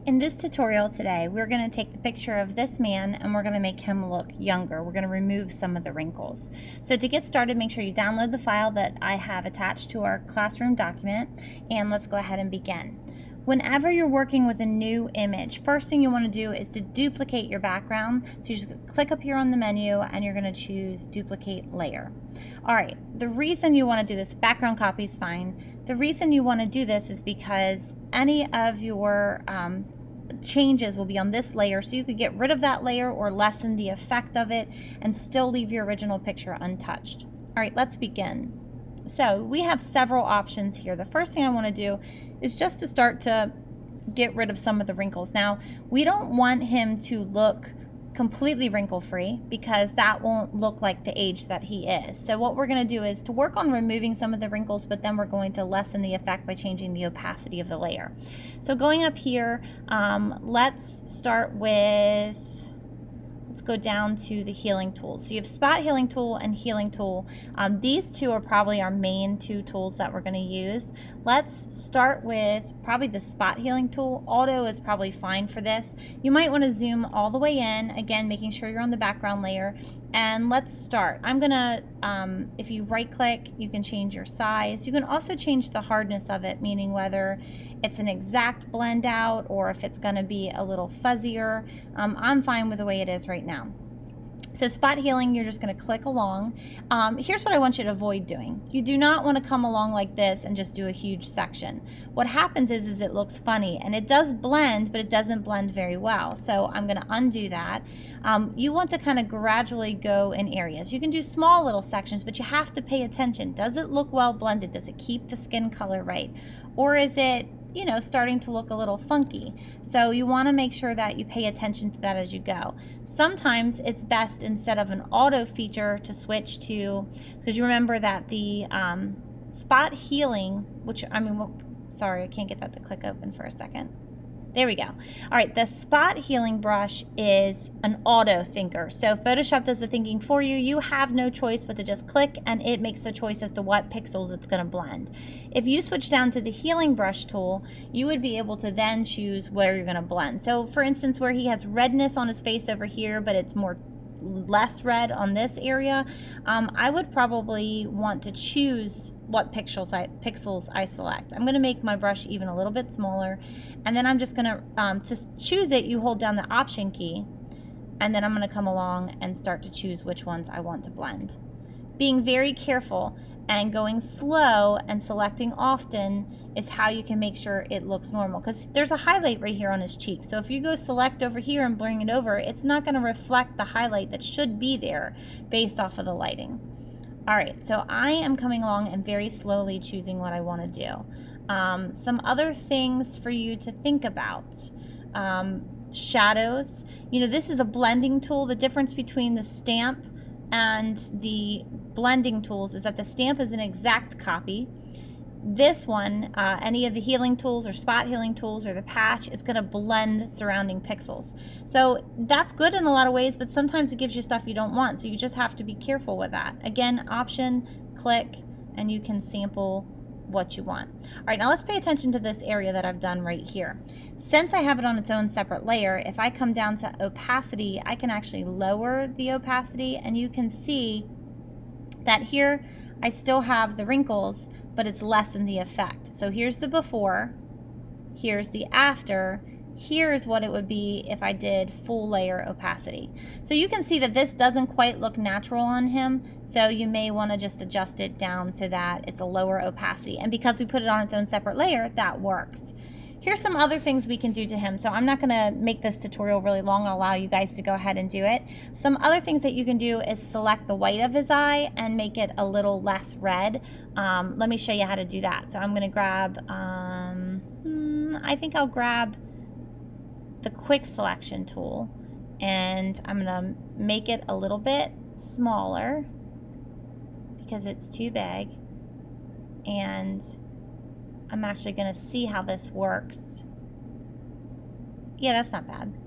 In this tutorial today, we're going to take the picture of this man and we're going to make him look younger. We're going to remove some of the wrinkles. So to get started, make sure you download the file that I have attached to our classroom document, and let's go ahead and begin. Whenever you're working with a new image, first thing you want to do is to duplicate your background. So you just click up here on the menu and you're going to choose duplicate layer. All right, the reason you want to do this, background copy is fine. The reason you want to do this is because any of your changes will be on this layer, so you could get rid of that layer or lessen the effect of it and still leave your original picture untouched. All right, let's begin. So we have several options here. The first thing I want to do is just to start to get rid of some of the wrinkles. Now, we don't want him to look completely wrinkle-free because that won't look like the age that he is. So what we're going to do is to work on removing some of the wrinkles, but then we're going to lessen the effect by changing the opacity of the layer. So going up here, let's start with, let's go down to the healing tools. So you have spot healing tool and healing tool. These two are probably our main two tools that we're going to use. Let's start with probably the spot healing tool. Auto is probably fine for this. You might want to zoom all the way in, again making sure you're on the background layer, and let's start. I'm gonna, if you right click, you can change your size. You can also change the hardness of it, meaning whether it's an exact blend out or if it's gonna be a little fuzzier. I'm fine with the way it is right now. So spot healing, you're just going to click along. Here's what I want you to avoid doing. You do not want to come along like this and just do a huge section. What happens is it looks funny, and it does blend, but it doesn't blend very well. So I'm going to undo that. You want to kind of gradually go in areas. You can do small little sections, but you have to pay attention. Does it look well blended? Does it keep the skin color right? Or is it, you know, starting to look a little funky? So you want to make sure that you pay attention to that as you go. Sometimes it's best, instead of an auto feature, to switch to, because you remember that the spot healing, which sorry, I can't get that to click open for a second. There we go. All right, the spot healing brush is an auto thinker. So Photoshop does the thinking for you. You have no choice but to just click, and it makes the choice as to what pixels it's going to blend. If you switch down to the healing brush tool, you would be able to then choose where you're going to blend. So for instance, where he has redness on his face over here, but it's less red on this area, I would probably want to choose what pixels I select. I'm going to make my brush even a little bit smaller, and then I'm just going to choose it, you hold down the option key, and then I'm going to come along and start to choose which ones I want to blend. Being very careful and going slow and selecting often is how you can make sure it looks normal, because there's a highlight right here on his cheek. So if you go select over here and bring it over, it's not going to reflect the highlight that should be there based off of the lighting. All right, so I am coming along and very slowly choosing what I want to do. Some other things for you to think about. Shadows. You know, this is a blending tool. The difference between the stamp and the blending tools is that the stamp is an exact copy. This one, any of the healing tools or spot healing tools or the patch, is going to blend surrounding pixels. So that's good in a lot of ways, but sometimes it gives you stuff you don't want. So you just have to be careful with that. Again, option, click, and you can sample what you want. All right, now let's pay attention to this area that I've done right here. Since I have it on its own separate layer, if I come down to opacity, I can actually lower the opacity, and you can see that here I still have the wrinkles, but it's lessened the effect. So here's the before, here's the after, here's what it would be if I did full layer opacity. So you can see that this doesn't quite look natural on him, so you may want to just adjust it down so that it's a lower opacity. And because we put it on its own separate layer, that works. Here's some other things we can do to him. So I'm not going to make this tutorial really long. I'll allow you guys to go ahead and do it. Some other things that you can do is select the white of his eye and make it a little less red. Let me show you how to do that. So I'm going to grab, I think I'll grab the quick selection tool, and I'm going to make it a little bit smaller because it's too big, and I'm actually going to see how this works. Yeah, that's not bad.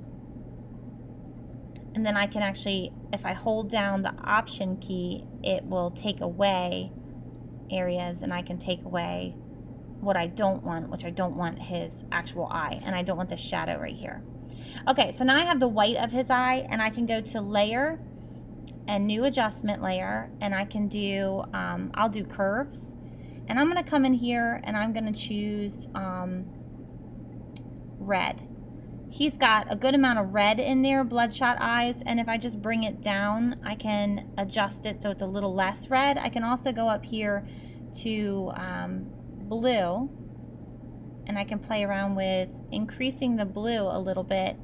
And then I can actually, if I hold down the option key, it will take away areas, and I can take away what I don't want, which I don't want his actual eye, and I don't want the shadow right here. Okay, so now I have the white of his eye, and I can go to layer and new adjustment layer, and I can do, I'll do curves, and I'm gonna come in here and I'm gonna choose red. He's got a good amount of red in there, bloodshot eyes, and if I just bring it down, I can adjust it so it's a little less red. I can also go up here to blue, and I can play around with increasing the blue a little bit,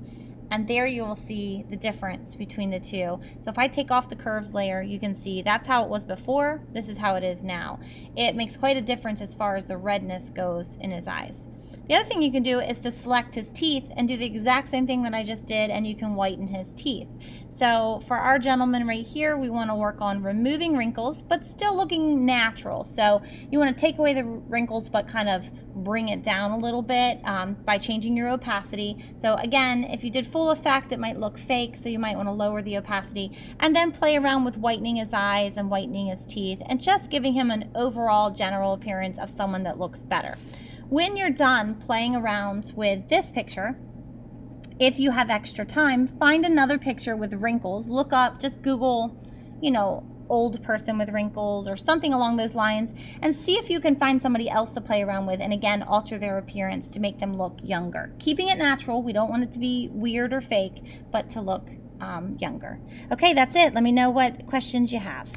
and there you will see the difference between the two. So if I take off the curves layer, you can see that's how it was before, this is how it is now. It makes quite a difference as far as the redness goes in his eyes. The other thing you can do is to select his teeth and do the exact same thing that I just did, and you can whiten his teeth. So for our gentleman right here, we want to work on removing wrinkles, but still looking natural. So you want to take away the wrinkles, but kind of bring it down a little bit by changing your opacity. So again, if you did full effect, it might look fake, so you might want to lower the opacity, and then play around with whitening his eyes and whitening his teeth, and just giving him an overall general appearance of someone that looks better. When you're done playing around with this picture, if you have extra time, find another picture with wrinkles. Look up, just Google, you know, old person with wrinkles or something along those lines, and see if you can find somebody else to play around with, and again, alter their appearance to make them look younger. Keeping it natural, we don't want it to be weird or fake, but to look younger. Okay, that's it. Let me know what questions you have.